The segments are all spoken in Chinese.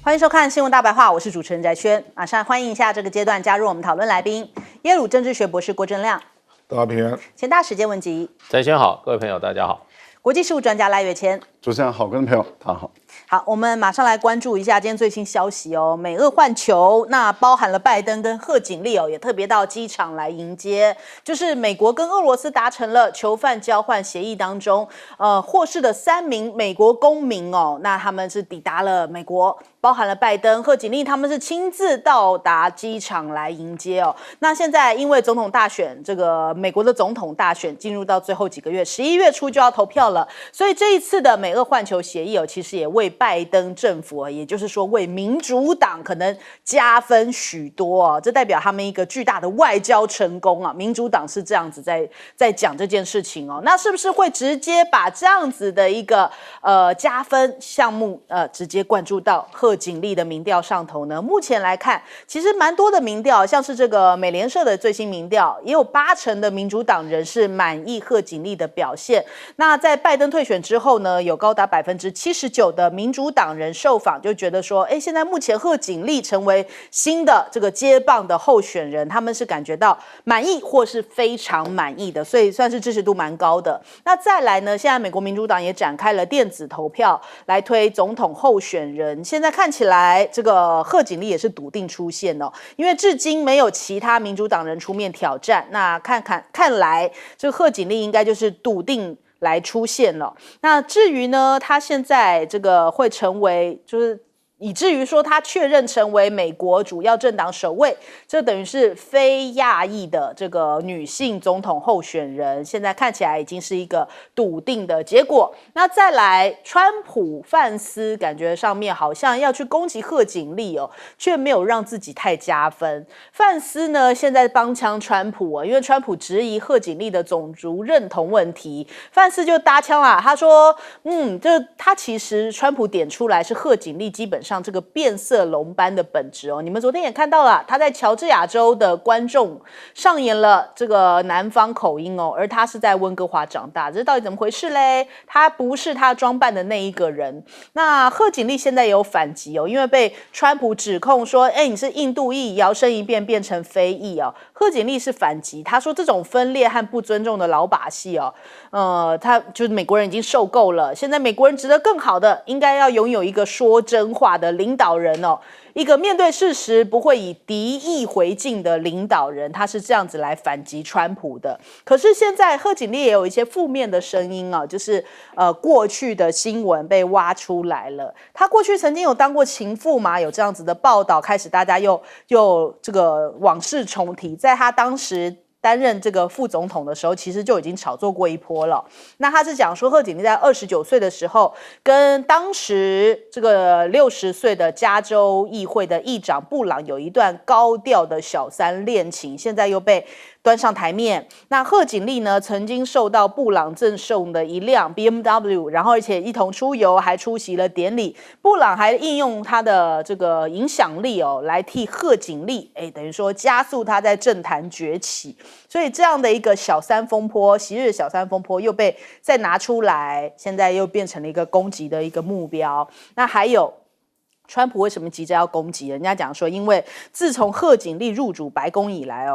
欢迎收看《新闻大白话》，我是主持人翟轩。马上欢迎一下这个阶段加入我们讨论来宾，耶鲁政治学博士郭正亮，大家平安。前大时间问集，翟轩好，各位朋友大家好。国际事务专家赖岳谦，主持人好，观众朋友大家好。好，我们马上来关注一下今天最新消息哦。美俄换球，那包含了拜登跟贺锦丽哦，也特别到机场来迎接。就是美国跟俄罗斯达成了囚犯交换协议当中，获释的3名美国公民哦，那他们是抵达了美国。包含了拜登、贺锦丽，他们是亲自到达机场来迎接哦。那现在因为总统大选，这个美国的总统大选进入到最后几个月，11月初就要投票了，所以这一次的美俄换球协议哦，其实也为拜登政府，也就是说为民主党可能加分许多哦。这代表他们一个巨大的外交成功啊。民主党是这样子在讲这件事情哦。那是不是会直接把这样子的一个加分项目直接灌注到贺锦丽的民调上头呢？目前来看，其实蛮多的民调，像是这个美联社的最新民调，也有80%的民主党人是满意贺锦丽的表现。那在拜登退选之后呢，有高达79%的民主党人受访就觉得说，现在目前贺锦丽成为新的这个接棒的候选人，他们是感觉到满意或是非常满意的，所以算是支持度蛮高的。那再来呢，现在美国民主党也展开了电子投票来推总统候选人，现在看起来这个贺锦丽也是笃定出现哦，因为至今没有其他民主党人出面挑战，那看来这个贺锦丽应该就是笃定来出现了。那至于呢，他现在这个会成为就是以至于说他确认成为美国主要政党首位，这等于是非亚裔的这个女性总统候选人，现在看起来已经是一个笃定的结果。那再来，川普范斯感觉上面好像要去攻击贺锦丽哦，却没有让自己太加分。范斯呢现在帮腔川普因为川普质疑贺锦丽的种族认同问题，范斯就搭腔啦，他说他其实川普点出来是贺锦丽基本上这个变色龙般的本质哦，你们昨天也看到了，他在乔治亚州的观众上演了这个南方口音哦，而他是在温哥华长大，这到底怎么回事嘞？他不是他装扮的那一个人。那贺锦丽现在也有反击哦，因为被川普指控说，你是印度裔，摇身一变成非裔哦。贺锦丽是反击，他说这种分裂和不尊重的老把戏哦，他就是美国人已经受够了，现在美国人值得更好的，应该要拥有一个说真话的领导人哦，一个面对事实不会以敌意回敬的领导人，他是这样子来反击川普的。可是现在贺锦丽也有一些负面的声音啊，就是过去的新闻被挖出来了，他过去曾经有当过情妇嘛，有这样子的报道，开始大家又这个往事重提，在他当时担任这个副总统的时候，其实就已经炒作过一波了。那他是讲说，贺锦丽在29岁的时候，跟当时这个60岁的加州议会的议长布朗有一段高调的小三恋情，现在又被端上台面。那贺锦丽呢，曾经受到布朗赠送的一辆 BMW， 然后而且一同出游，还出席了典礼。布朗还应用他的这个影响力来替贺锦丽，等于说加速他在政坛崛起。所以这样的一个小三风波，昔日小三风波又被再拿出来，现在又变成了一个攻击的一个目标。那还有川普为什么急着要攻击？人家讲说，因为自从贺锦丽入主白宫以来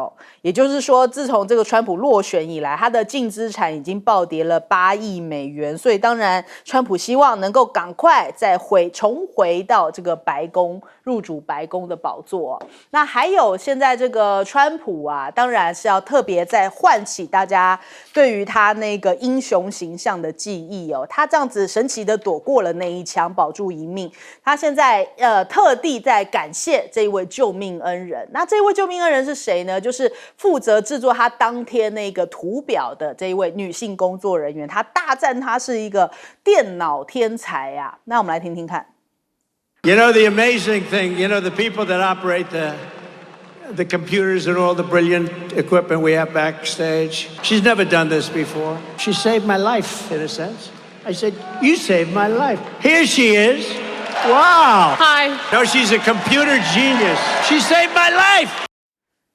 也就是说，自从这个川普落选以来，他的净资产已经暴跌了8亿美元，所以当然川普希望能够赶快再重回到这个白宫，入主白宫的宝座。那还有现在这个川普当然是要特别再唤起大家对于他那个英雄形象的记忆他这样子神奇的躲过了那一枪，保住一命。他现在特地在感谢这一位救命恩人。那这位救命恩人是谁呢？就是负责制作他当天那个图表的这一位女性工作人员，他大赞他是一个电脑天才啊。那我们来听听看。You know, the amazing thing, the people that operate the computers and all the brilliant equipment we have backstage, she's never done this before. She saved my life, in a sense. I said, you saved my life. Here she is. Wow. Hi. No, she's a computer genius. She saved my life.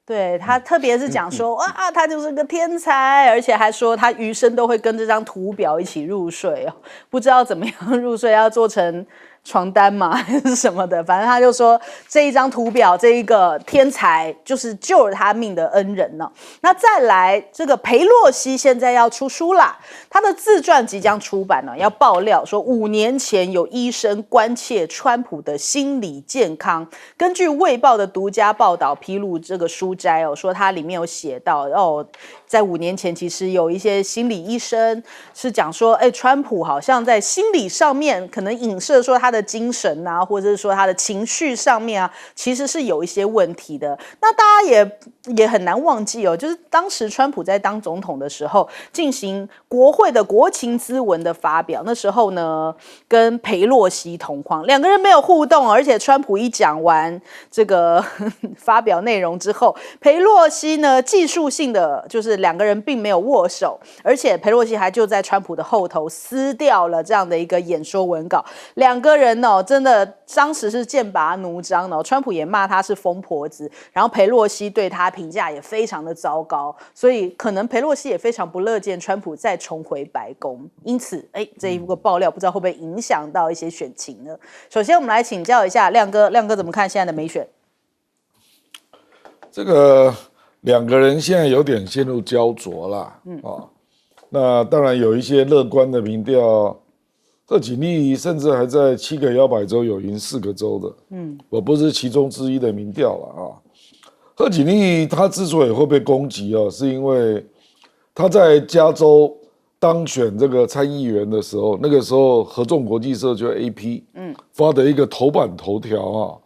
对，他特别是讲说，哇，他就是个天才，而且还说他余生都会跟这张图表一起入睡不知道怎么样入睡，要做成床单嘛，还是什么的，反正他就说这一张图表，这一个天才就是救了他命的恩人呢。那再来，这个裴洛西现在要出书啦，他的自传即将出版了，要爆料说5年前有医生关切川普的心理健康，根据《卫报》的独家报道披露这个书摘哦，说它里面有写到哦，在5年前其实有一些心理医生是讲说，川普好像在心理上面可能影射说他的精神啊，或者是说他的情绪上面啊，其实是有一些问题的。那大家也很难忘记哦，就是当时川普在当总统的时候，进行国会的国情咨文的发表，那时候呢，跟裴洛西同框，两个人没有互动，而且川普一讲完这个发表内容之后，裴洛西呢技术性的就是两个人并没有握手，而且裴洛西还就在川普的后头撕掉了这样的一个演说文稿，两个人哦，真的当时是剑拔弩张的，川普也骂他是疯婆子，然后裴洛西对他评价也非常的糟糕，所以可能裴洛西也非常不乐见川普再重回白宫，因此，这一个爆料不知道会不会影响到一些选情呢？首先，我们来请教一下亮哥，亮哥怎么看现在的美选？这个两个人现在有点陷入焦灼啦，那当然有一些乐观的民调。贺锦丽甚至还在7个摇摆州有赢4个州的，我不是其中之一的民调了啊。贺锦丽他之所以会被攻击是因为他在加州当选这个参议员的时候，那个时候合众国际社就 AP，发的一个头版头条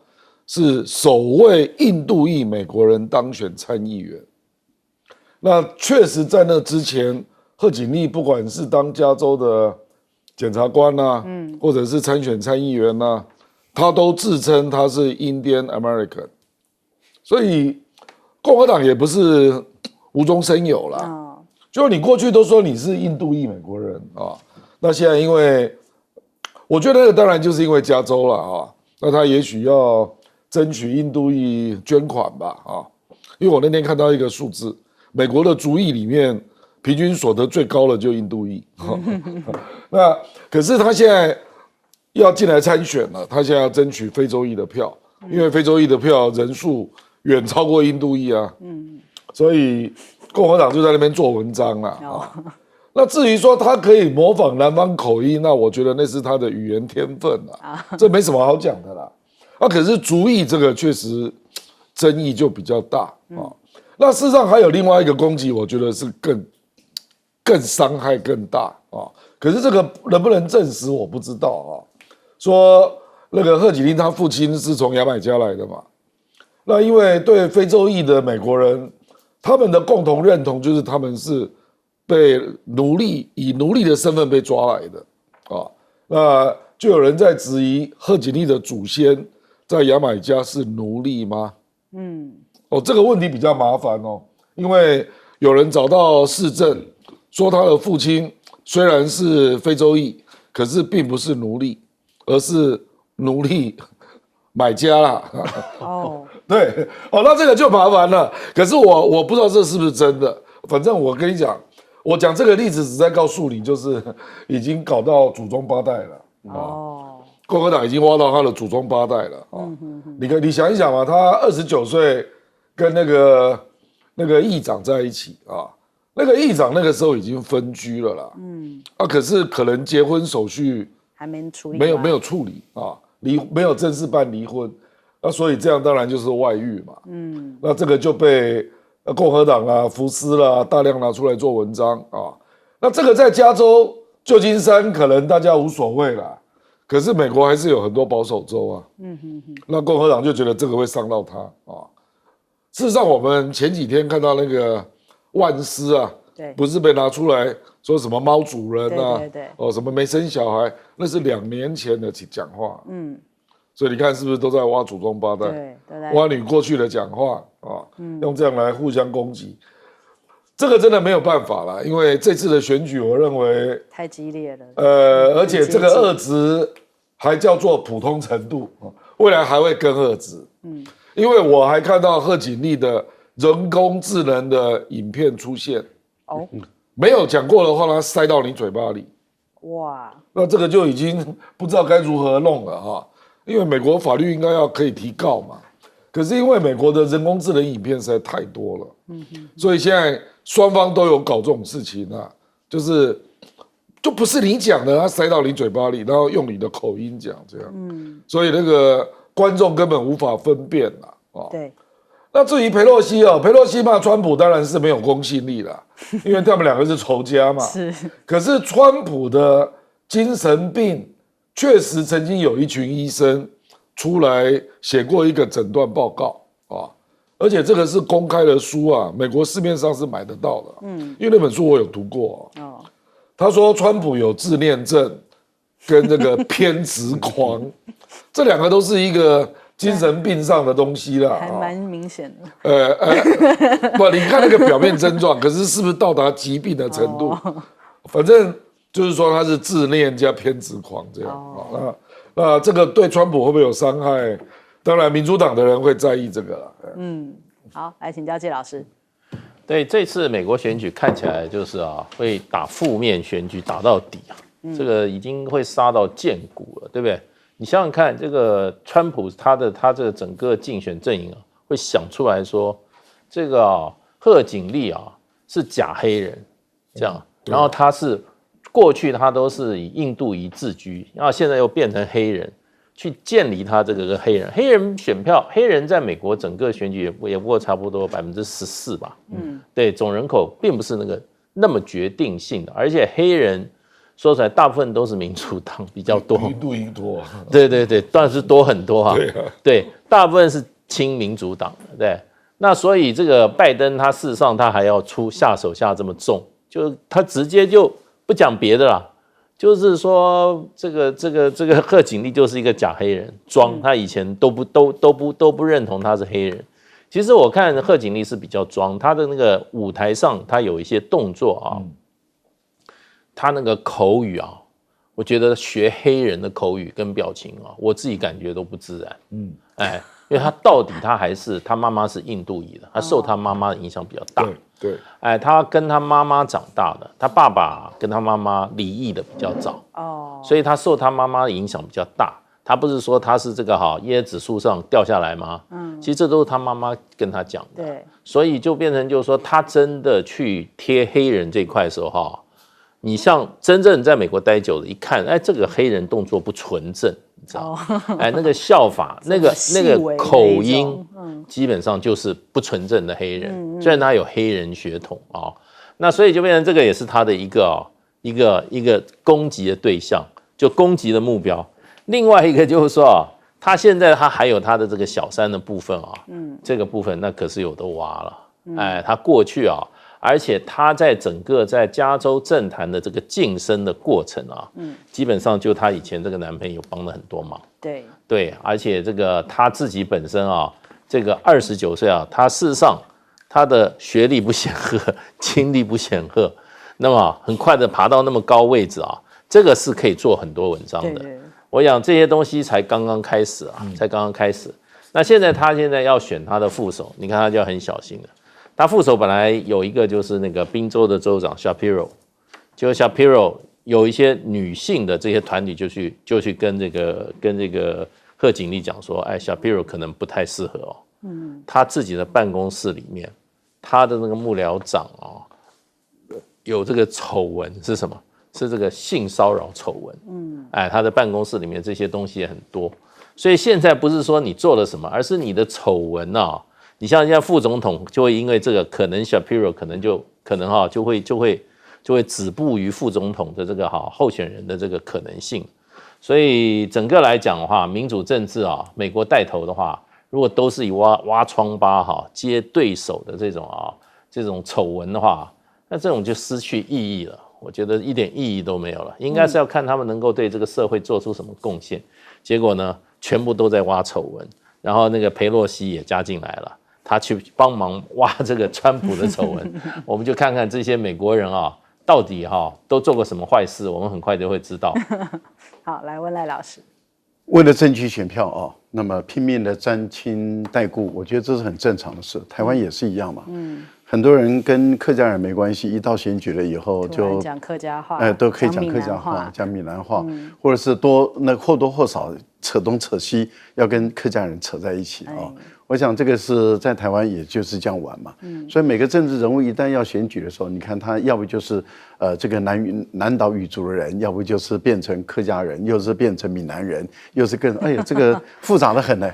是首位印度裔美国人当选参议员。那确实在那之前，贺锦丽不管是当加州的检察官或者是参选参议员他都自称他是 Indian American， 所以共和党也不是无中生有啦。就你过去都说你是印度裔美国人那现在因为我觉得那个当然就是因为加州了那他也许要争取印度裔捐款吧因为我那天看到一个数字，美国的族裔里面平均所得最高的就印度裔，那可是他现在要进来参选了，他现在要争取非洲裔的票，因为非洲裔的票人数远超过印度裔所以共和党就在那边做文章那至于说他可以模仿南方口音，那我觉得那是他的语言天分这没什么好讲的啦。可是族裔这个确实争议就比较大那事实上还有另外一个攻击，我觉得是更伤害更大可是这个能不能证实我不知道说那个贺锦丽他父亲是从牙买加来的嘛，那因为对非洲裔的美国人，他们的共同认同就是他们是被以奴隶的身份被抓来的那就有人在质疑贺锦丽的祖先在牙买加是奴隶吗？这个问题比较麻烦因为有人找到市政说他的父亲虽然是非洲裔，可是并不是奴隶，而是奴隶买家啦。对那这个就麻烦了。可是我不知道这是不是真的，反正我跟你讲，我讲这个例子只在告诉你，就是已经搞到祖宗八代了共和党已经挖到他的祖宗八代了你想一想嘛，他29岁跟那个议长在一起那个议长那个时候已经分居了啦可是可能结婚手续还没处理，没有处理没有正式办离婚，那所以这样当然就是外遇嘛那这个就被共和党福斯大量拿出来做文章那这个在加州旧金山可能大家无所谓啦，可是美国还是有很多保守州那共和党就觉得这个会伤到他事实上我们前几天看到那个万斯不是被拿出来说什么猫主人对什么没生小孩，那是2年前的讲话所以你看是不是都在挖祖宗八代，挖你过去的讲话用这样来互相攻击，这个真的没有办法啦，因为这次的选举我认为太激烈了而且这个恶质还叫做普通程度未来还会更恶质因为我还看到贺锦丽的人工智能的影片出现没有讲过的话它塞到你嘴巴里哇，那这个就已经不知道该如何弄了哈，因为美国法律应该要可以提告嘛，可是因为美国的人工智能影片实在太多了，所以现在双方都有搞这种事情啊，就不是你讲的，他塞到你嘴巴里，然后用你的口音讲这样，所以那个观众根本无法分辨啦，哦，对，那至于裴洛西哦，裴洛西骂川普当然是没有公信力啦，因为他们两个是仇家嘛。是。可是川普的精神病确实曾经有一群医生出来写过一个诊断报告啊，而且这个是公开的书啊，美国市面上是买得到的。因为那本书我有读过。他说川普有自恋症跟那个偏执狂，这两个都是一个精神病上的东西啦，还蛮明显的。不，你看那个表面症状，可是是不是到达疾病的程度？反正就是说他是自恋加偏执狂这样。那这个对川普会不会有伤害？当然，民主党的人会在意这个啦。好，来请教介老师。对，这次美国选举看起来就是会打负面选举打到底啊，这个已经会杀到见骨了，对不对？你想想看，这个川普他这个整个竞选阵营会想出来说，这个贺锦丽是假黑人，这样，然后他是过去他都是以印度裔自居，然后现在又变成黑人，去建立他这个黑人选票，黑人在美国整个选举也不过差不多14%吧，对，总人口并不是那么决定性的，而且黑人说出来大部分都是民主党比较多，一度一多，对，但是多很多哈，对，大部分是亲民主党的，对，那所以这个拜登他事实上他还要下手下这么重，就他直接就不讲别的啦。就是说，这个贺锦丽就是一个假黑人，装他以前都不认同他是黑人。其实我看贺锦丽是比较装，他的那个舞台上他有一些动作他那个口语我觉得学黑人的口语跟表情我自己感觉都不自然。因为他到底他妈妈是印度裔的，他受他妈妈的影响比较大。对，他跟他妈妈长大的，他爸爸跟他妈妈离异的比较早，所以他受他妈妈的影响比较大。他不是说他是这个椰子树上掉下来吗？其实这都是他妈妈跟他讲的。对，所以就变成就是说，他真的去贴黑人这一块的时候你像真正在美国待久了，一看，这个黑人动作不纯正，你知道吗？那个笑法，那个口音，基本上就是不纯正的黑人。虽然他有黑人血统那所以就变成这个也是他的一个攻击的对象，就攻击的目标。另外一个就是说他现在他还有他的这个小三的部分这个部分那可是有的挖了。他过去而且他在整个在加州政坛的这个晋升的过程基本上就他以前这个男朋友帮了很多忙。对，而且这个他自己本身这个29岁他事实上他的学历不显赫，经历不显赫，那么很快的爬到那么高位置这个是可以做很多文章的。我想这些东西才刚刚开始才刚刚开始。那他现在要选他的副手，你看他就要很小心了。他副手本来有一个就是那个宾州的州长 Shapiro， 结果 Shapiro 有一些女性的这些团体就去跟这个贺锦丽讲说，Shapiro 可能不太适合他自己的办公室里面，他的那个幕僚长有这个丑闻是什么？是这个性骚扰丑闻。他的办公室里面这些东西也很多，所以现在不是说你做了什么，而是你的丑闻你像现在副总统就会因为这个，可能 Shapiro 可能就会止步于副总统的这个候选人的这个可能性。所以整个来讲的话，民主政治美国带头的话，如果都是以挖疮疤接对手的这种丑闻的话，那这种就失去意义了。我觉得一点意义都没有了，应该是要看他们能够对这个社会做出什么贡献。结果呢，全部都在挖丑闻，然后那个裴洛西也加进来了。他去帮忙挖这个川普的丑闻，我们就看看这些美国人到底都做过什么坏事，我们很快就会知道。好，来问赖老师，为了争取选票那么拼命的沾亲带故，我觉得这是很正常的事，台湾也是一样嘛。很多人跟客家人没关系，一到选举了以后就讲客家话，都可以讲客家话，讲闽南话，或者是或多或少扯东扯西，要跟客家人扯在一起啊。我想这个是在台湾也就是这样玩嘛，所以每个政治人物一旦要选举的时候，你看他要不就是这个南岛语族的人，要不就是变成客家人，又是变成闽南人，又是哎呀这个复杂的很呢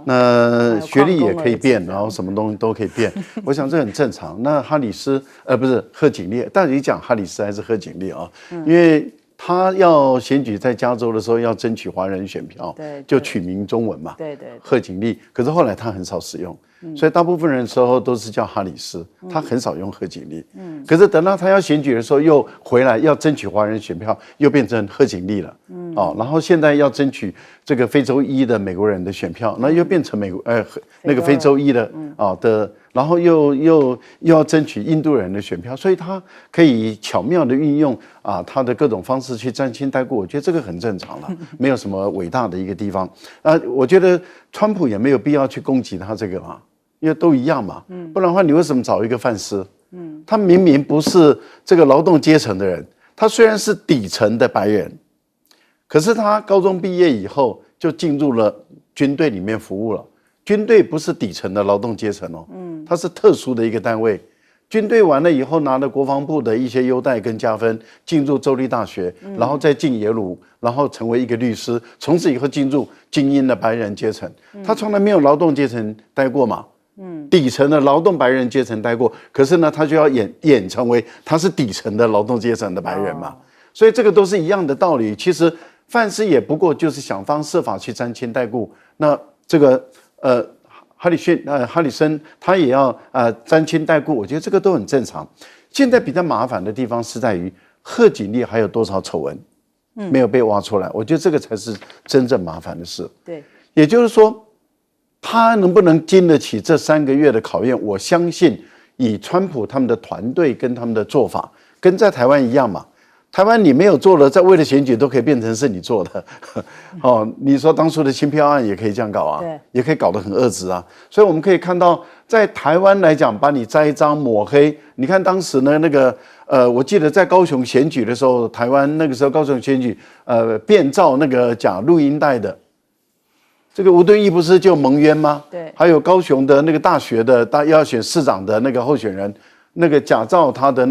那学历也可以变，然后什么东西都可以变，我想这很正常。那哈里斯不是贺锦丽，到底讲哈里斯还是贺锦丽啊？因为他要选举在加州的时候要争取华人选票，就取名中文嘛，对，贺锦丽。可是后来他很少使用，所以大部分人的时候都是叫哈里斯，他很少用贺锦丽。可是等到他要选举的时候，又回来要争取华人选票，又变成贺锦丽了。然后现在要争取这个非洲裔的美国人的选票，那又变成那个非洲裔的然后又要争取印度人的选票，所以他可以巧妙的运用他的各种方式去沾亲带故，我觉得这个很正常了，没有什么伟大的一个地方。我觉得川普也没有必要去攻击他这个嘛，因为都一样嘛，不然的话你为什么找一个范斯？他明明不是这个劳动阶层的人，他虽然是底层的白人，可是他高中毕业以后就进入了军队里面服务了。军队不是底层的劳动阶层它是特殊的一个单位。军队完了以后，拿了国防部的一些优待跟加分，进入州立大学，然后再进耶鲁，然后成为一个律师，从此以后进入精英的白人阶层。他从来没有劳动阶层待过嘛，底层的劳动白人阶层待过，可是呢，他就要演成为他是底层的劳动阶层的白人嘛，所以这个都是一样的道理。其实范斯也不过就是想方设法去沾亲带故，那这个哈里森他也要沾亲带故，我觉得这个都很正常。现在比较麻烦的地方是在于贺锦丽还有多少丑闻没有被挖出来，我觉得这个才是真正麻烦的事。对，也就是说，他能不能经得起这3个月的考验？我相信以川普他们的团队跟他们的做法，跟在台湾一样嘛。台湾你没有做了，在为了选举都可以变成是你做的，你说当初的新票案也可以这样搞啊，也可以搞得很恶质啊。所以我们可以看到，在台湾来讲，把你栽赃抹黑。你看当时呢，我记得在高雄选举的时候，台湾那个时候高雄选举，变造那个假录音带的，这个吴敦义不是就蒙冤吗？对，还有高雄的那个大学的要选市长的那个候选人。那个假造他的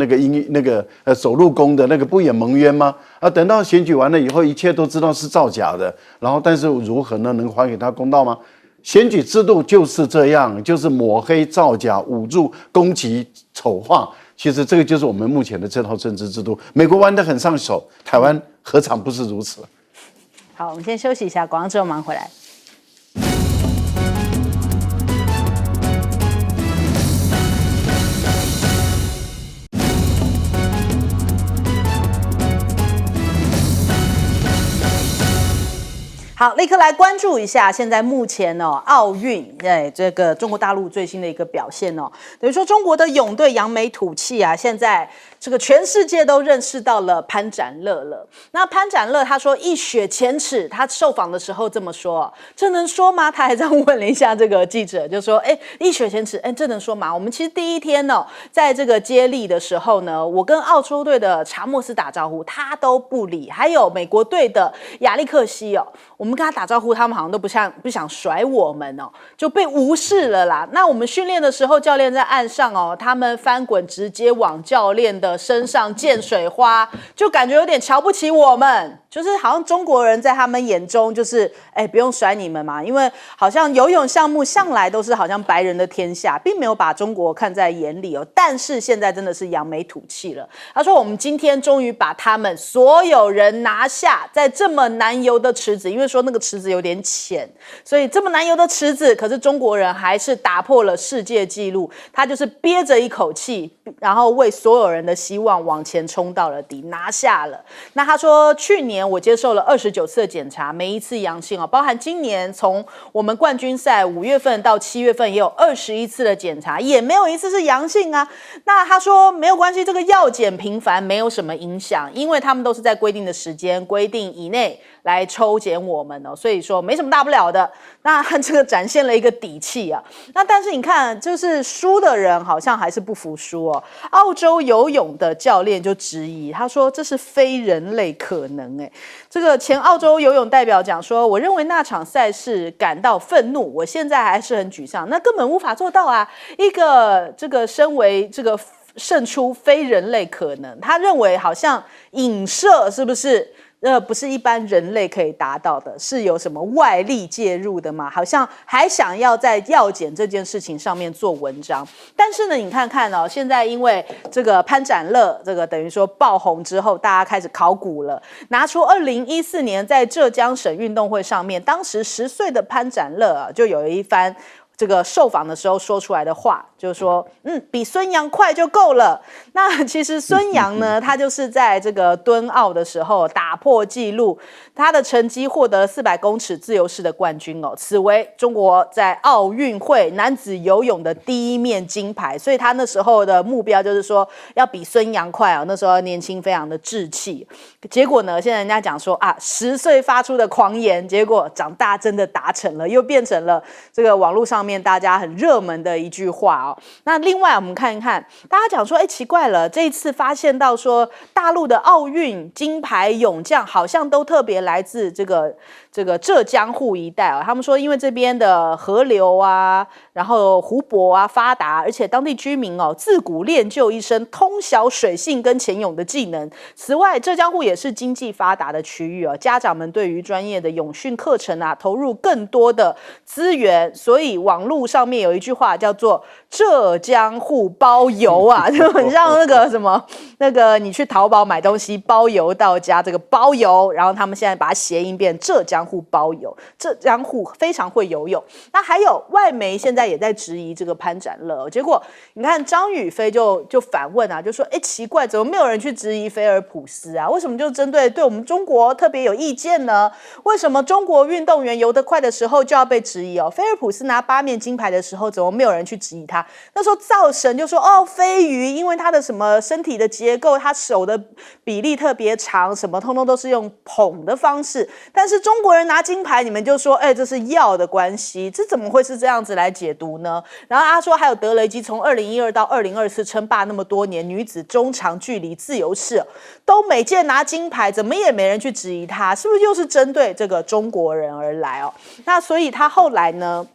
手录工的那个不也蒙冤吗？等到选举完了以后，一切都知道是造假的，然后但是如何呢？能还给他公道吗？选举制度就是这样，就是抹黑、造假、侮辱、攻击、丑化。其实这个就是我们目前的这套政治制度。美国玩得很上手，台湾何尝不是如此？好，我们先休息一下，广告之后马上回来。好，立刻来关注一下现在目前奥运这个中国大陆最新的一个表现等于说中国的泳队扬眉吐气啊，现在这个全世界都认识到了潘展乐了。那潘展乐他说一雪前耻，他受访的时候这么说，这能说吗？他还这样问了一下这个记者，就说一雪前耻，这能说吗？我们其实第一天在这个接力的时候呢，我跟澳洲队的查莫斯打招呼，他都不理，还有美国队的亚历克西我们跟他打招呼，他们好像都不想甩我们就被无视了啦。那我们训练的时候，教练在岸上他们翻滚直接往教练的身上溅水花，就感觉有点瞧不起我们，就是好像中国人在他们眼中就是不用甩你们嘛，因为好像游泳项目向来都是好像白人的天下，并没有把中国看在眼里但是现在真的是扬眉吐气了。他说我们今天终于把他们所有人拿下，在这么难游的池子，因为说那个池子有点浅，所以这么难游的池子，可是中国人还是打破了世界纪录。他就是憋着一口气，然后为所有人的希望往前冲到了底，拿下了。那他说，去年我接受了29次的检查，每一次阳性哦，包含今年从我们冠军赛5月份到7月份也有21次的检查，也没有一次是阳性啊。那他说没有关系，这个药检频繁没有什么影响，因为他们都是在规定的时间、规定以内来抽检我们哦，所以说没什么大不了的。那这个展现了一个底气啊。那但是你看，就是输的人好像还是不服输哦。澳洲游泳的教练就质疑，他说这是非人类可能哎。这个前澳洲游泳代表讲说，我认为那场赛事感到愤怒，我现在还是很沮丧，那根本无法做到啊。一个这个身为这个胜出非人类可能，他认为好像影射是不是？不是一般人类可以达到的，是有什么外力介入的吗？好像还想要在药检这件事情上面做文章。但是呢，你看看哦，现在因为这个潘展乐这个等于说爆红之后，大家开始考古了，拿出2014年在浙江省运动会上面，当时10岁的潘展乐啊，就有一番这个受访的时候说出来的话，就是说，比孙杨快就够了。那其实孙杨呢，他就是在这个敦奥的时候打破纪录，他的成绩获得400公尺自由式的冠军哦，此为中国在奥运会男子游泳的第1面金牌。所以他那时候的目标就是说要比孙杨快哦，那时候年轻非常的志气。结果呢，现在人家讲说啊，10岁发出的狂言，结果长大真的达成了，又变成了这个网络上面大家很热门的一句话哦。那另外我们看一看，大家讲说，奇怪了，这一次发现到说大陆的奥运金牌泳将好像都特别来自这个浙江沪一带哦。他们说，因为这边的河流啊，然后湖泊啊发达，而且当地居民哦自古练就一身通晓水性跟潜泳的技能。此外，浙江沪也是经济发达的区域哦，家长们对于专业的泳训课程啊投入更多的资源，所以网络上面有一句话叫做浙江沪包邮啊，就很像那个什么，那个你去淘宝买东西包邮到家，这个包邮，然后他们现在把它谐音变浙江沪包邮，浙江沪非常会游泳。那还有外媒现在也在质疑这个潘展乐，结果你看张雨霏就反问啊，就说奇怪，怎么没有人去质疑菲尔普斯啊？为什么就针对我们中国特别有意见呢？为什么中国运动员游得快的时候就要被质疑哦？菲尔普斯拿8面金牌的时候，怎么没有人去质疑他？那时候造神就说飞鱼因为他的什么身体的结构，他手的比例特别长，什么通通都是用捧的方式。但是中国人拿金牌，你们就说这是药的关系，这怎么会是这样子来解读呢？然后他说还有德雷基从2012到2024称霸那么多年女子中长距离自由式都每届拿金牌，怎么也没人去质疑他，是不是又是针对这个中国人而来哦？那所以他后来呢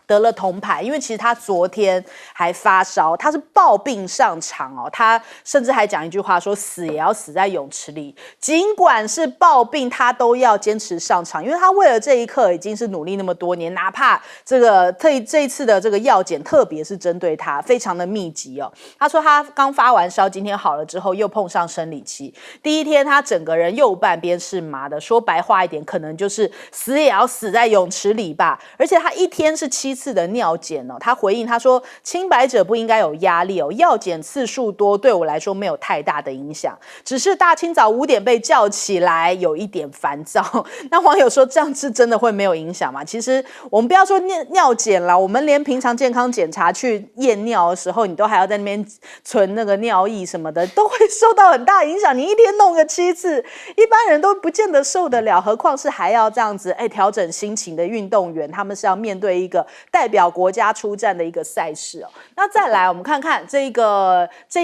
得了铜牌，因为其实他昨天还发烧，他是抱病上场哦。他甚至还讲一句话说，死也要死在泳池里。尽管是抱病，他都要坚持上场，因为他为了这一刻已经是努力那么多年，哪怕这一次的这个药检，特别是针对他，非常的密集哦。他说他刚发完烧，今天好了之后又碰上生理期，第一天他整个人右半边是麻的，说白话一点，可能就是死也要死在泳池里吧。而且他一天是7次的尿检哦，他回应他说，清白者不应该有压力哦，药检次数多对我来说没有太大的影响，只是大清早5点被叫起来有一点烦躁。那网友说这样是真的会没有影响吗？其实我们不要说尿检啦，我们连平常健康检查去验尿的时候，你都还要在那边存那个尿液什么的，都会受到很大影响。你一天弄个7次，一般人都不见得受得了，何况是还要这样子调整心情的运动员，他们是要面对一个代表国家出战的一个赛事哦。那再来我们看看这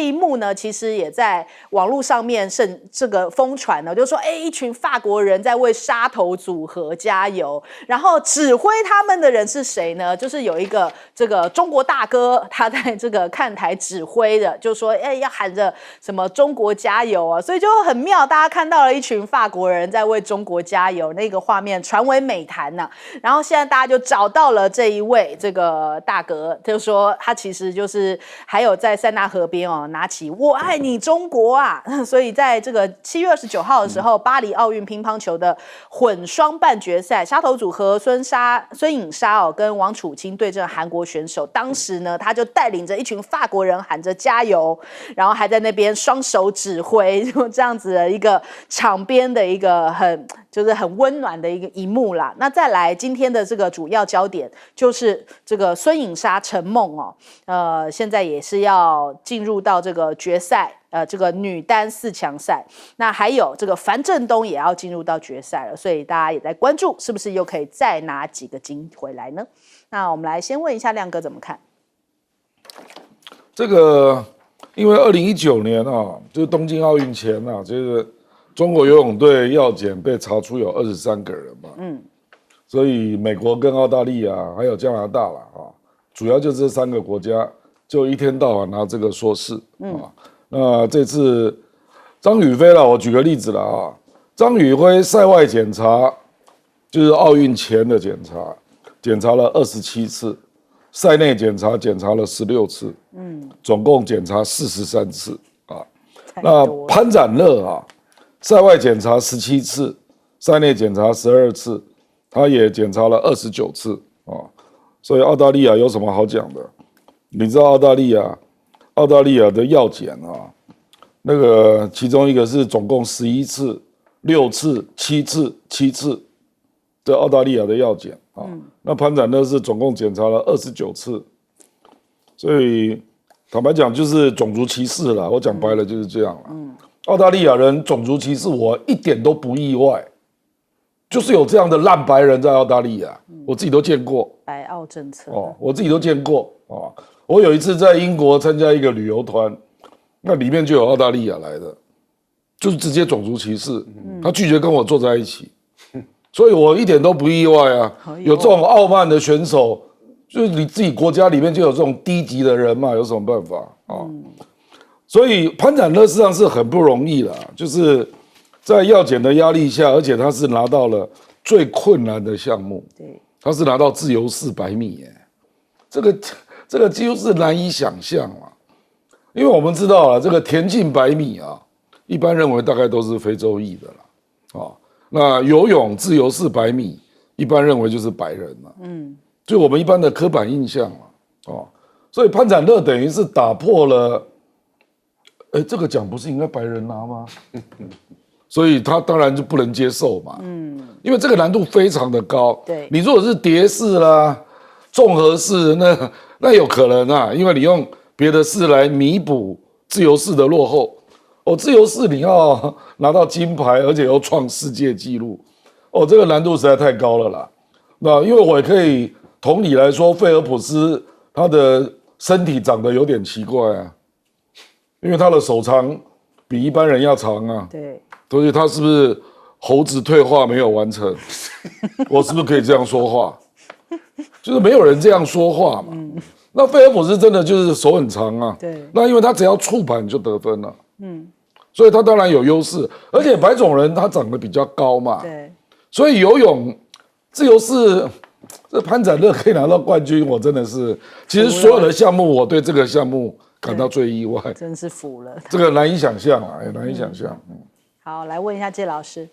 一幕呢，其实也在网络上面这个疯传呢，就说一群法国人在为杀头组合加油，然后指挥他们的人是谁呢？就是有一个这个中国大哥，他在这个看台指挥的，就说要喊着什么中国加油啊，所以就很妙，大家看到了一群法国人在为中国加油，那个画面传为美谈啊。然后现在大家就找到了这一位位这个大哥，就说他其实就是还有在塞纳河边拿起我爱你中国啊，所以在这个7月29号的时候，巴黎奥运乒乓球的混双半决赛，沙头组合孙颖莎跟王楚钦对阵韩国选手，当时呢他就带领着一群法国人喊着加油，然后还在那边双手指挥，就这样子的一个场边的一个很温暖的一幕啦。那再来今天的这个主要焦点就是这个孙颖莎陈梦现在也是要进入到这个决赛，这个女单4强赛。那还有这个樊振东也要进入到决赛了，所以大家也在关注是不是又可以再拿几个金回来呢？那我们来先问一下亮哥怎么看这个？因为2019年就是东京奥运前就是中国游泳队药检被查出有23个人嘛，所以美国跟澳大利亚还有加拿大啦主要就这3个国家就一天到晚拿这个说事那这次张雨霏啦，我举个例子啦张雨霏赛外检查就是奥运前的检查了27次，赛内检查了16次，总共检查43次那潘展乐赛外检查17次，赛内检查12次，他也检查了29次所以澳大利亚有什么好讲的？你知道澳大利亚的药检那个其中一个是总共11次、6次、7次的澳大利亚的药检那潘展乐是总共检查了29次，所以坦白讲就是种族歧视啦，我讲白了就是这样啦。澳大利亚人种族歧视我一点都不意外，就是有这样的烂白人在澳大利亚，我自己都见过。白澳政策我自己都见过我有一次在英国参加一个旅游团，那里面就有澳大利亚来的，就是直接种族歧视，他拒绝跟我坐在一起，所以我一点都不意外有这种傲慢的选手，就是你自己国家里面就有这种低级的人嘛，有什么办法所以潘展乐事实上是很不容易啦，就是在药检的压力下，而且他是拿到了最困难的项目，对，他是拿到自由式100米这个几乎是难以想象因为我们知道这个田径100米一般认为大概都是非洲裔的啦那游泳自由式100米一般认为就是白人了就我们一般的刻板印象所以潘展乐等于是打破了这个奖不是应该白人拿吗？所以他当然就不能接受嘛，因为这个难度非常的高。对，你如果是蝶式啦、综合式，那有可能因为你用别的式来弥补自由式的落后。自由式你要拿到金牌，而且又创世界纪录，这个难度实在太高了啦。那因为我也可以同理来说，费尔普斯他的身体长得有点奇怪因为他的手长比一般人要长对，所以他是不是猴子退化没有完成？我是不是可以这样说话？就是没有人这样说话嘛。那费尔普斯真的就是手很长对，那因为他只要触板就得分了，所以他当然有优势，而且白种人他长得比较高嘛，对，所以游泳自由式这潘展乐可以拿到冠军，我真的是，其实所有的项目我对这个项目感到最意外，真是服了，这个难以想象难以想象。好，来问一下介老师。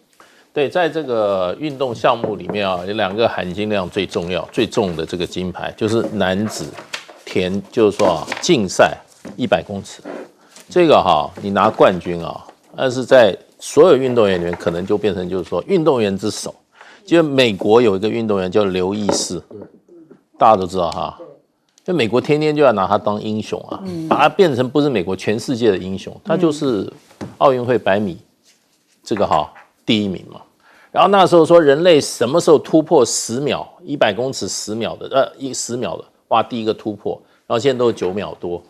对，在这个运动项目里面有2个含金量最重要、最重的这个金牌，就是男子就是说竞赛100公尺，这个你拿冠军但是在所有运动员里面，可能就变成就是说运动员之首。就美国有一个运动员叫刘易士，大家都知道就美国天天就要拿他当英雄把他变成不是美国全世界的英雄，他就是奥运会100米这个第1名嘛。然后那时候说人类什么时候突破10秒100公尺10秒的10秒的哇，第一个突破，然后现在都是9秒多，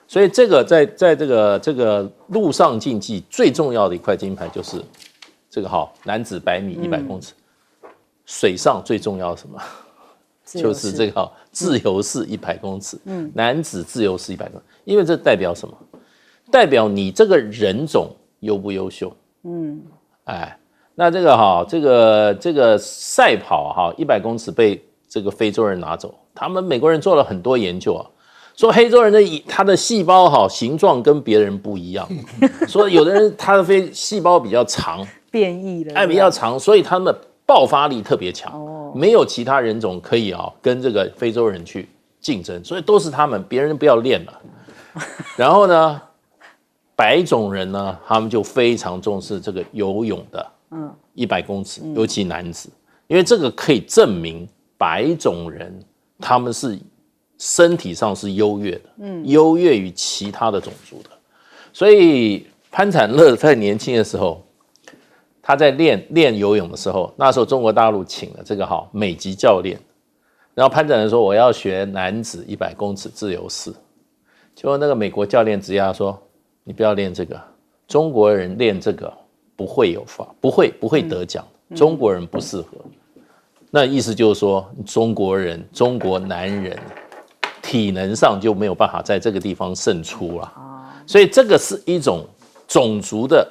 所以这个在这个陆上竞技最重要的一块金牌就是这个男子100米100公尺。水上最重要的什么？就是这个自由式100公尺，男子自由式100公尺，因为这代表什么？代表你这个人种优不优秀？那这个赛跑100公尺被这个非洲人拿走，他们美国人做了很多研究啊，说黑洲人他的细胞形状跟别人不一样，说有的人他的细胞比较长，变异了，比较长，所以他们爆发力特别强，没有其他人种可以跟这个非洲人去竞争，所以都是他们，别人不要练了。然后呢，白种人呢，他们就非常重视这个游泳的，100公尺，尤其男子，因为这个可以证明白种人他们是身体上是优越的，优越于其他的种族的。所以潘展乐在年轻的时候，他在练游泳的时候，那时候中国大陆请了这个美籍教练，然后潘展乐说我要学男子100公尺自由式，结果那个美国教练直接说你不要练这个，中国人练这个不会不会得奖，中国人不适合。那意思就是说中国男人体能上就没有办法在这个地方胜出了，所以这个是一种种族的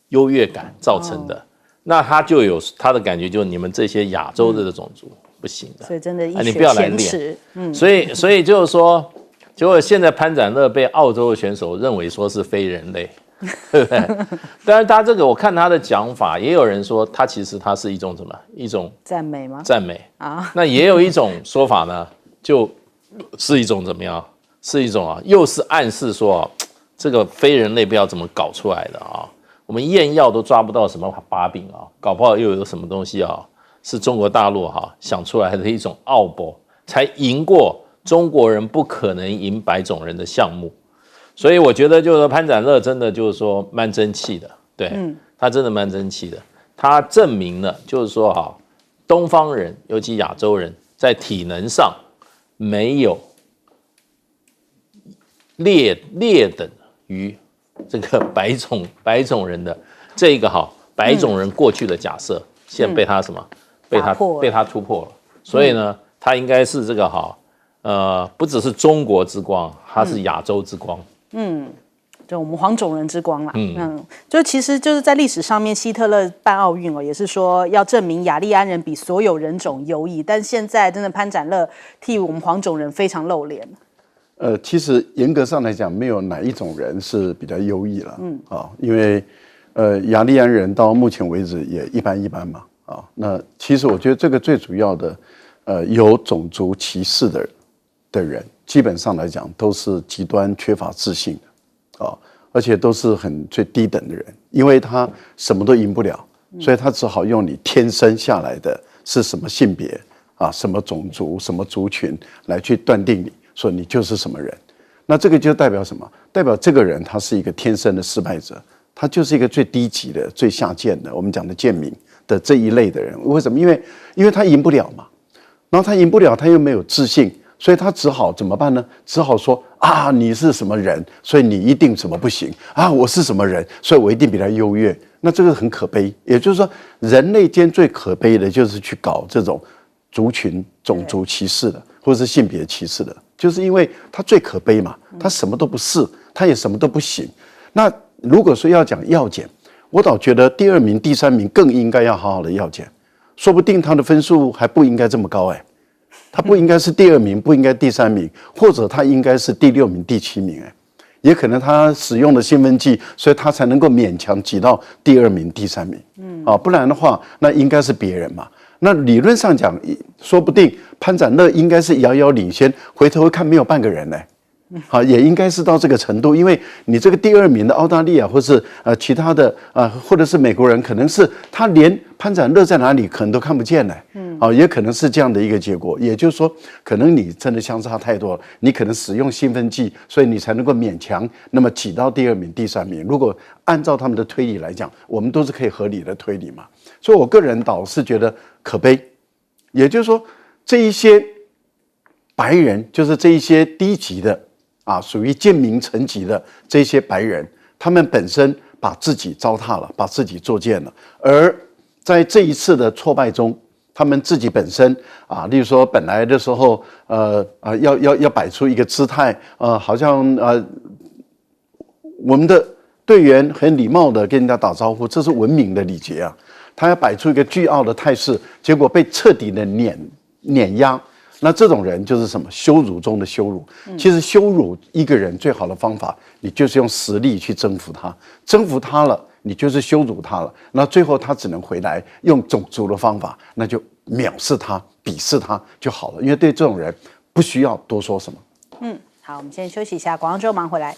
优越感造成的。那他就有他的感觉，就是你们这些亚洲的种族不行的，所以真的你不要来练。所以就是说，结果现在潘展乐被澳洲的选手认为说是非人类，对不对？当然，他这个我看他的讲法，也有人说他其实他是一种什么？一种赞美吗？赞美啊。那也有一种说法呢，就是一种怎么样？是一种又是暗示说这个非人类不要怎么搞出来的啊。我们验药都抓不到什么把柄搞不好又有什么东西是中国大陆想出来的一种奥博，才赢过中国人不可能赢白种人的项目。所以我觉得就是说潘展乐真的就是说蛮争气的，对，他真的蛮争气的。他证明了就是说东方人尤其亚洲人在体能上没有劣等于这个白种人的这个白种人过去的假设，现在被他什么？被他突破了。所以呢，他应该是这个不只是中国之光，他是亚洲之光。就我们黄种人之光啦。就其实就是在历史上面，希特勒办奥运也是说要证明雅利安人比所有人种优异，但现在真的潘展乐替我们黄种人非常露脸。其实严格上来讲，没有哪一种人是比较优异了，因为雅利安人到目前为止也一般嘛，那其实我觉得这个最主要的，有种族歧视的人，基本上来讲都是极端缺乏自信的，而且都是最低等的人，因为他什么都赢不了，所以他只好用你天生下来的是什么性别什么种族、什么族群来去断定你。说你就是什么人，那这个就代表什么？代表这个人他是一个天生的失败者，他就是一个最低级的、最下贱的，我们讲的贱民的这一类的人。为什么？因为他赢不了嘛，然后他赢不了，他又没有自信，所以他只好怎么办呢？只好说你是什么人，所以你一定什么不行我是什么人，所以我一定比他优越。那这个很可悲，也就是说，人类间最可悲的就是去搞这种族群、种族歧视的，或者是性别歧视的。就是因为他最可悲嘛，他什么都不是，他也什么都不行。那如果说要讲药检，我倒觉得第2名、第3名更应该要好好的药检，说不定他的分数还不应该这么高他不应该是第2名，不应该第3名，或者他应该是第6名、第7名也可能他使用了兴奋剂，所以他才能够勉强挤到第2名、第3名。不然的话，那应该是别人嘛。那理论上讲，说不定潘展乐应该是遥遥领先，回头看没有半个人也应该是到这个程度，因为你这个第2名的澳大利亚或是其他的或者是美国人，可能是他连潘展乐在哪里可能都看不见也可能是这样的一个结果。也就是说，可能你真的相差太多了，你可能使用兴奋剂，所以你才能够勉强那么挤到第2名、第3名。如果按照他们的推理来讲，我们都是可以合理的推理嘛。所以我个人倒是觉得可悲，也就是说，这一些白人，就是这一些低级的属于贱民层级的这些白人，他们本身把自己糟蹋了，把自己作践了，而在这一次的挫败中，他们自己本身例如说本来的时候要摆出一个姿态好像我们的队员很礼貌的跟人家打招呼，这是文明的礼节他要摆出一个倨傲的态势，结果被彻底的碾压那这种人就是什么？羞辱中的羞辱。其实羞辱一个人最好的方法，你就是用实力去征服他，征服他了，你就是羞辱他了。那最后他只能回来用种族的方法，那就藐视他、鄙视他就好了。因为对这种人不需要多说什么。好，我们先休息一下，广告之后马上回来。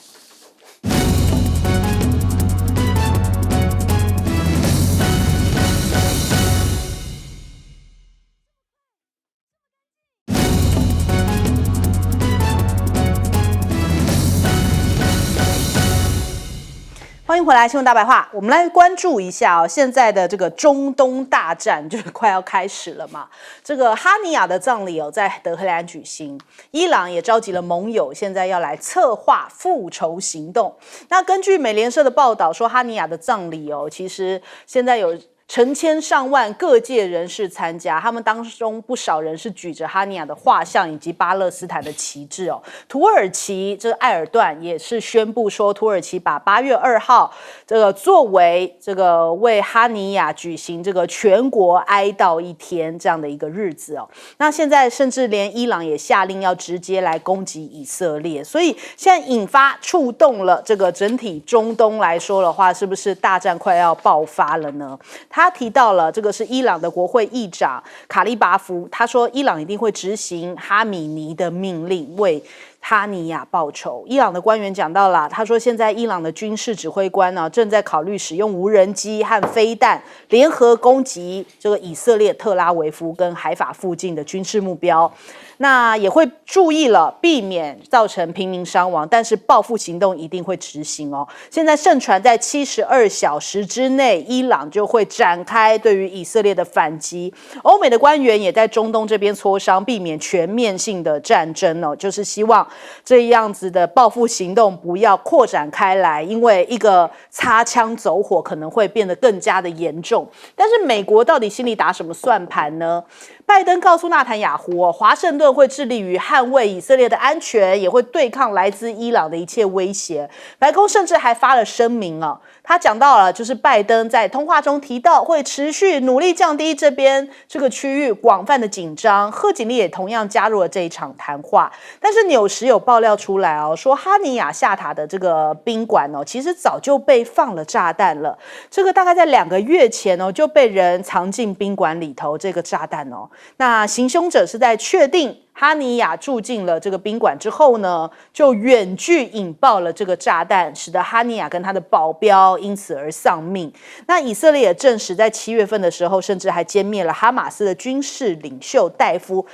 欢迎回来，新闻大白话。我们来关注一下现在的这个中东大战就是快要开始了嘛。这个哈尼亚的葬礼在德黑兰举行，伊朗也召集了盟友，现在要来策划复仇行动。那根据美联社的报道说，哈尼亚的葬礼其实现在有成千上万各界人士参加，他们当中不少人是举着哈尼亚的画像以及巴勒斯坦的旗帜土耳其这个埃尔段也是宣布说，土耳其把8月2号这个作为这个为哈尼亚举行这个全国哀悼一天这样的一个日子那现在甚至连伊朗也下令要直接来攻击以色列，所以现在引发触动了这个整体中东来说的话，是不是大战快要爆发了呢？他提到了这个是伊朗的国会议长卡利巴夫，他说伊朗一定会执行哈米尼的命令，为哈尼亚报仇。伊朗的官员讲到了，他说现在伊朗的军事指挥官正在考虑使用无人机和飞弹联合攻击这个以色列特拉维夫跟海法附近的军事目标。那也会注意了，避免造成平民伤亡，但是报复行动一定会执行现在盛传在72小时之内，伊朗就会展开对于以色列的反击。欧美的官员也在中东这边磋商，避免全面性的战争就是希望这样子的报复行动不要扩展开来，因为一个擦枪走火可能会变得更加的严重。但是美国到底心里打什么算盘呢？拜登告诉纳坦雅胡华盛顿会致力于捍卫以色列的安全，也会对抗来自伊朗的一切威胁。白宫甚至还发了声明他讲到了，就是拜登在通话中提到会持续努力降低这边这个区域广泛的紧张。贺锦丽也同样加入了这一场谈话。但是纽时有爆料出来说哈尼亚下榻的这个宾馆其实早就被放了炸弹了。这个大概在2个月前就被人藏进宾馆里头，这个炸弹那行凶者是在确定哈尼亚住进了这个宾馆之后呢，就远距引爆了这个炸弹，使得哈尼亚跟他的保镖因此而丧命。那以色列也证实，在7月份的时候，甚至还歼灭了哈马斯的军事领袖戴夫。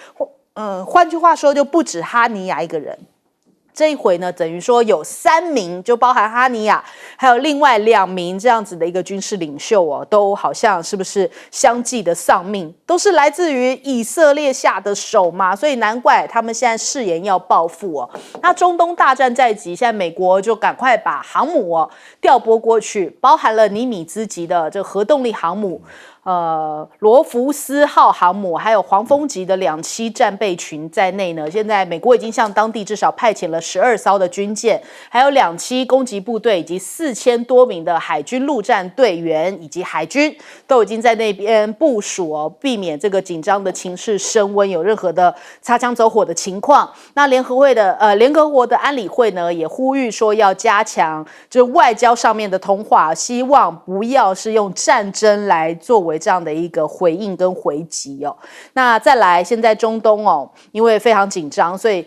换句话说，就不止哈尼亚一个人。这一回呢，等于说有3名，就包含哈尼亚，还有另外2名这样子的一个军事领袖都好像是不是相继的丧命，都是来自于以色列下的手嘛，所以难怪他们现在誓言要报复那中东大战在即，现在美国就赶快把航母调拨过去，包含了尼米兹级的这个核动力航母。罗福斯号航母还有黄蜂级的2栖战备群在内呢，现在美国已经向当地至少派遣了12艘的军舰，还有2栖攻击部队以及4000多名的海军陆战队员以及海军都已经在那边部署避免这个紧张的情势升温，有任何的擦枪走火的情况。那联合国的安理会呢，也呼吁说要加强就外交上面的通话，希望不要是用战争来作为这样的一个回应跟回击那再来，现在中东因为非常紧张，所以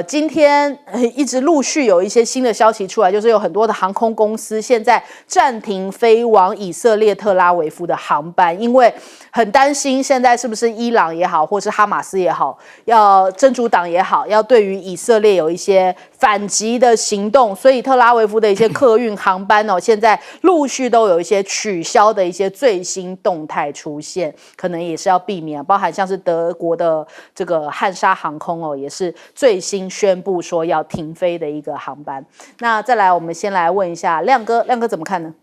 今天一直陆续有一些新的消息出来，就是有很多的航空公司现在暂停飞往以色列特拉维夫的航班，因为很担心现在是不是伊朗也好，或是哈马斯也好，要真主党也好，要对于以色列有一些反击的行动，所以特拉维夫的一些客运航班现在陆续都有一些取消的一些最新动态出现，可能也是要避免，包含像是德国的这个汉莎航空也是最新宣布说要停飞的一个航班。那再来，我们先来问一下亮哥怎么看呢？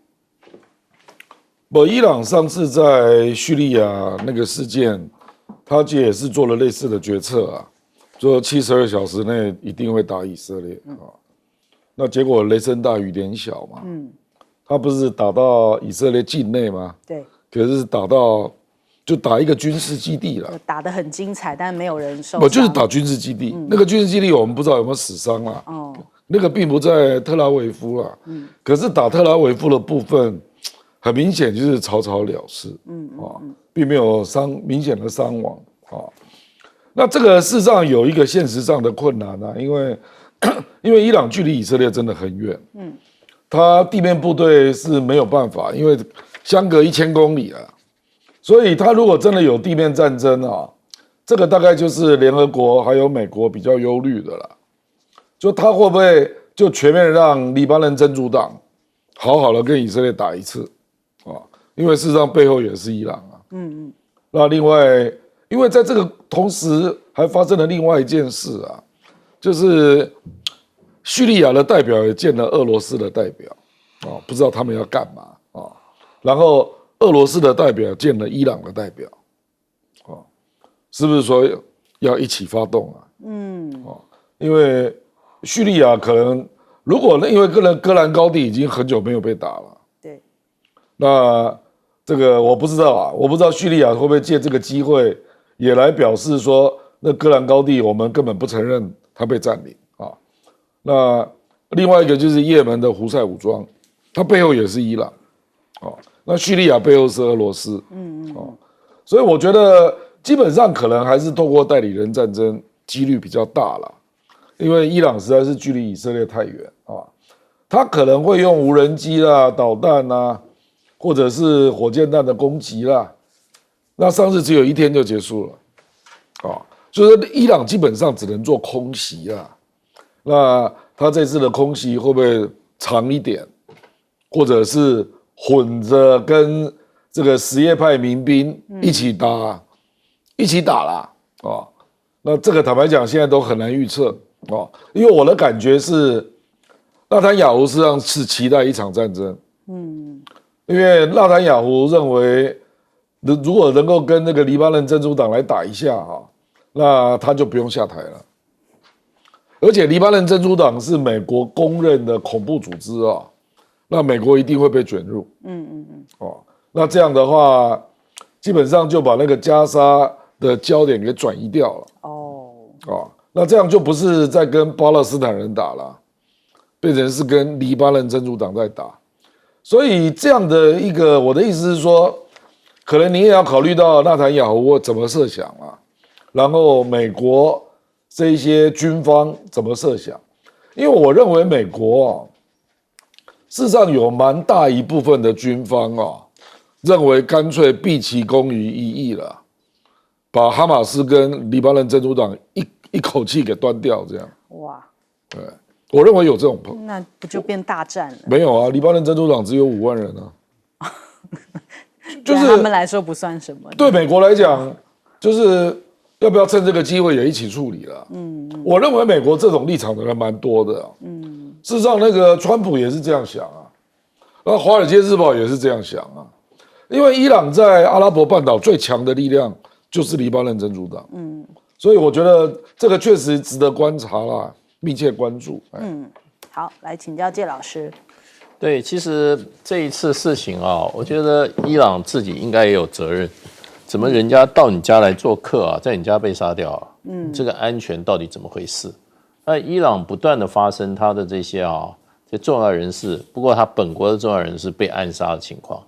伊朗上次在叙利亚那个事件，他也是做了类似的决策说72小时内一定会打以色列那结果雷声大雨点小嘛，他不是打到以色列境内吗？对，可是打到就打一个军事基地了，打得很精彩，但没有人受伤。我就是打军事基地，那个军事基地我们不知道有没有死伤啦。哦，那个并不在特拉维夫啦。可是打特拉维夫的部分，很明显就是草草了事。并没有明显的伤亡。那这个事实上有一个现实上的困难啊，因为伊朗距离以色列真的很远。他地面部队是没有办法，因为相隔1000公里啊。所以，他如果真的有地面战争啊，这个大概就是联合国还有美国比较忧虑的啦。就他会不会就全面让黎巴嫩真主党好好的跟以色列打一次啊？因为事实上背后也是伊朗啊。那另外，因为在这个同时还发生了另外一件事啊，就是叙利亚的代表也见了俄罗斯的代表啊，不知道他们要干嘛啊，然后。俄罗斯的代表见了伊朗的代表，是不是说要一起发动啊？因为叙利亚可能如果因为戈兰高地已经很久没有被打了，对，那这个我不知道啊，我不知道叙利亚会不会借这个机会也来表示说，那戈兰高地我们根本不承认它被占领啊。那另外一个就是也门的胡塞武装，它背后也是伊朗，那叙利亚背后是俄罗斯，所以我觉得基本上可能还是透过代理人战争几率比较大啦，因为伊朗实在是距离以色列太远啊，他可能会用无人机啦、导弹啦，或者是火箭弹的攻击啦，那上次只有1天就结束了，就是伊朗基本上只能做空袭啦，那他这次的空袭会不会长一点，或者是？混着跟这个什叶派民兵一起打啦那这个坦白讲，现在都很难预测因为我的感觉是，纳坦雅胡实际上是期待一场战争，因为纳坦雅胡认为，如果能够跟那个黎巴嫩真主党来打一下那他就不用下台了，而且黎巴嫩真主党是美国公认的恐怖组织那美国一定会被卷入，那这样的话，基本上就把那个加沙的焦点给转移掉了，那这样就不是在跟巴勒斯坦人打了，变成是跟黎巴嫩真主党在打，所以这样的一个，我的意思是说，可能你也要考虑到纳坦雅胡怎么设想啊，然后美国这一些军方怎么设想，因为我认为美国事实上有蛮大一部分的军方认为干脆毕其功于一役了，把哈马斯跟黎巴嫩真主党一口气给端掉，这样。哇，对，我认为有这种。那不就变大战了？没有啊，黎巴嫩真主党只有5万人啊，就是对他们来说不算什么。对美国来讲，就是要不要趁这个机会也一起处理了？我认为美国这种立场的人蛮多的。事实上，那个川普也是这样想啊，那《华尔街日报》也是这样想啊，因为伊朗在阿拉伯半岛最强的力量就是黎巴嫩真主党，所以我觉得这个确实值得观察啦，密切关注。好，来请教介老师。对，其实这一次事情我觉得伊朗自己应该也有责任。怎么人家到你家来做客在你家被杀掉这个安全到底怎么回事？那伊朗不断的发生他的这些这重要人士，不过他本国的重要人士被暗杀的情况。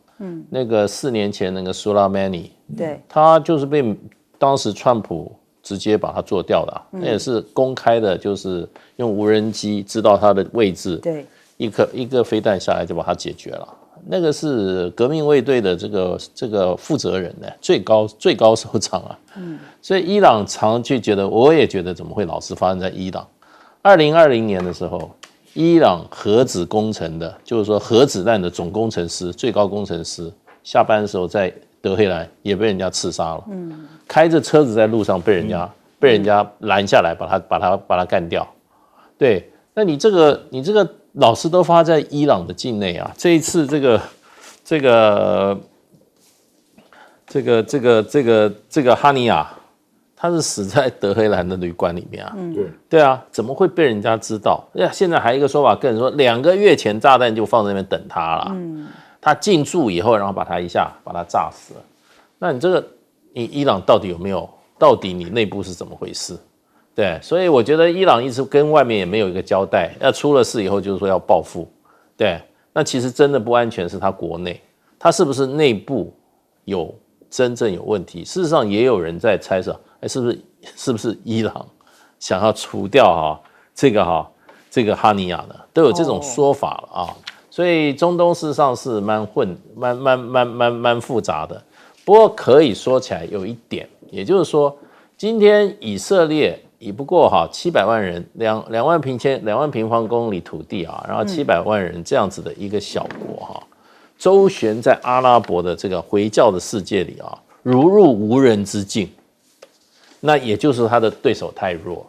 那个4年前那个苏拉曼尼，对，他就是被当时川普直接把他做掉的那也是公开的，就是用无人机知道他的位置，对，一个飞弹下来就把他解决了。那个是革命卫队的这个负责人呢，最高首长所以伊朗常去觉得，我也觉得怎么会老是发生在伊朗？2020年的时候，伊朗核子工程的，就是说核子弹的总工程师、最高工程师，下班的时候在德黑兰也被人家刺杀了。开着车子在路上被人家拦下来，把他干掉。对，那你这个老是都发在伊朗的境内这一次这个哈尼亚，他是死在德黑兰的旅馆里面对啊，怎么会被人家知道？现在还有一个说法，跟人说2个月前炸弹就放在那边等他了，他进驻以后，然后把他炸死了。那你这个伊朗到底有没有？到底你内部是怎么回事？对，所以我觉得伊朗一直跟外面也没有一个交代，那出了事以后就是说要报复，对，那其实真的不安全是他国内，他是不是内部有真正有问题？事实上也有人在猜测，是不是伊朗想要除掉这个哈尼亚呢？都有这种说法了啊。所以中东事实上是蛮复杂的。不过可以说起来有一点，也就是说，今天以色列也不过700万人，2万平方公里土地啊，然后700万人这样子的一个小国周旋在阿拉伯的这个回教的世界里如入无人之境。那也就是他的对手太弱，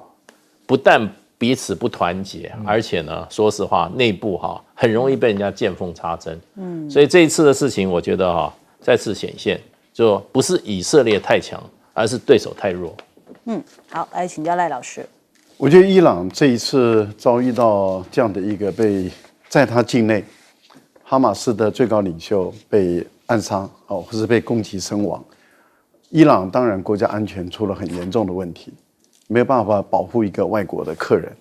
不但彼此不团结，而且呢，说实话，内部很容易被人家见缝插针。所以这一次的事情，我觉得再次显现，就不是以色列太强，而是对手太弱。好，来请教赖老师。我觉得伊朗这一次遭遇到这样的一个在他境内，哈马斯的最高领袖被暗杀或是被攻击身亡，伊朗当然国家安全出了很严重的问题，没有办法保护一个外国的客人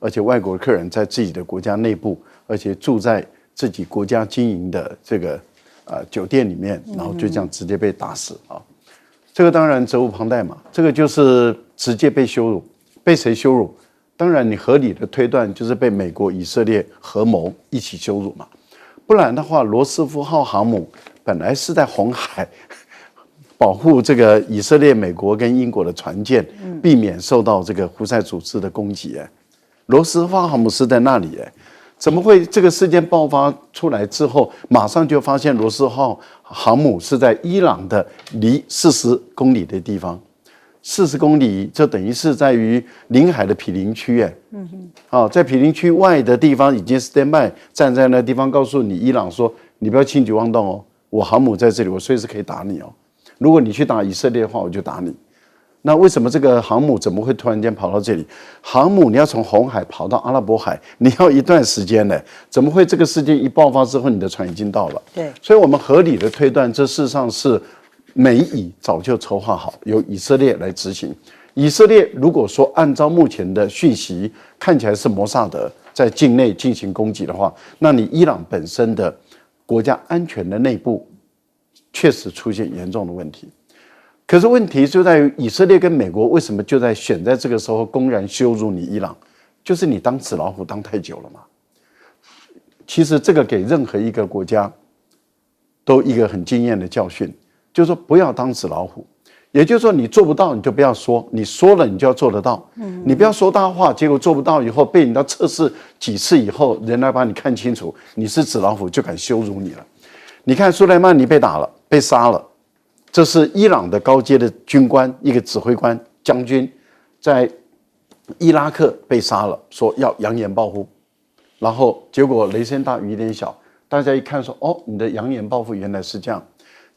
而且外国的客人在自己的国家内部，而且住在自己国家经营的这个酒店里面，然后就这样直接被打死这个当然责无旁贷嘛，这个就是直接被羞辱，被谁羞辱？当然你合理的推断就是被美国、以色列合谋一起羞辱嘛，不然的话，罗斯福号航母本来是在红海保护这个以色列、美国跟英国的船舰，避免受到这个胡塞组织的攻击罗斯福号航母是在那里怎么会这个事件爆发出来之后，马上就发现罗斯福号航母是在伊朗的离40公里的地方，40公里就等于是在于临海的毗邻区在毗邻区外的地方已经 stand by 站在那地方，告诉你伊朗说你不要轻举妄动我航母在这里，我随时可以打你如果你去打以色列的话，我就打你。那为什么这个航母怎么会突然间跑到这里？航母你要从红海跑到阿拉伯海，你要一段时间呢，怎么会这个事件一爆发之后，你的船已经到了？对，所以我们合理的推断，这事实上是美以早就筹划好，由以色列来执行。以色列如果说按照目前的讯息看起来是摩萨德在境内进行攻击的话，那你伊朗本身的国家安全的内部确实出现严重的问题。可是问题就在于以色列跟美国为什么就在选在这个时候公然羞辱你伊朗，就是你当纸老虎当太久了嘛。其实这个给任何一个国家都一个很经验的教训，就是说不要当纸老虎。也就是说你做不到你就不要说，你说了你就要做得到。你不要说大话，结果做不到以后被人家测试几次以后，人来把你看清楚你是纸老虎，就敢羞辱你了。你看苏莱曼尼被打了，被杀了，这是伊朗的高阶的军官，一个指挥官将军，在伊拉克被杀了，说要扬言报复，然后结果雷声大雨点小，大家一看说你的扬言报复原来是这样。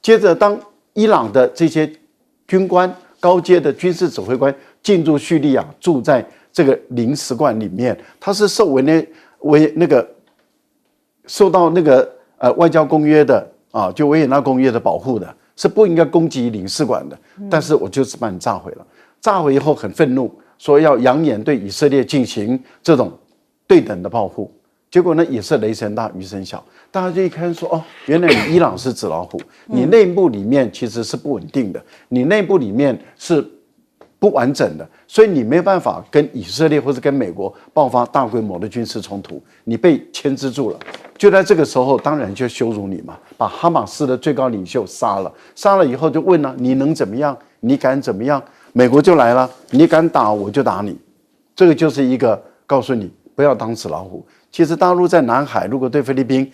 接着当伊朗的这些军官高阶的军事指挥官进入叙利亚，住在这个领事馆里面，他是受受到那个外交公约的就维也纳公约的保护的，是不应该攻击领事馆的。但是我就是把你炸毁了，炸毁以后很愤怒，说要扬言对以色列进行这种对等的报复。结果呢也是雷声大雨声小，大家就一看说原来你伊朗是纸老虎，你内部里面其实是不稳定的，你内部里面是不完整的，所以你没有办法跟以色列或者跟美国爆发大规模的军事冲突，你被牵制住了。就在这个时候，当然就羞辱你嘛，把哈马斯的最高领袖杀了，杀了以后就问了，你能怎么样？你敢怎么样？美国就来了，你敢打我就打你，这个就是一个告诉你不要当纸老虎。其实大陆在南海如果对菲律宾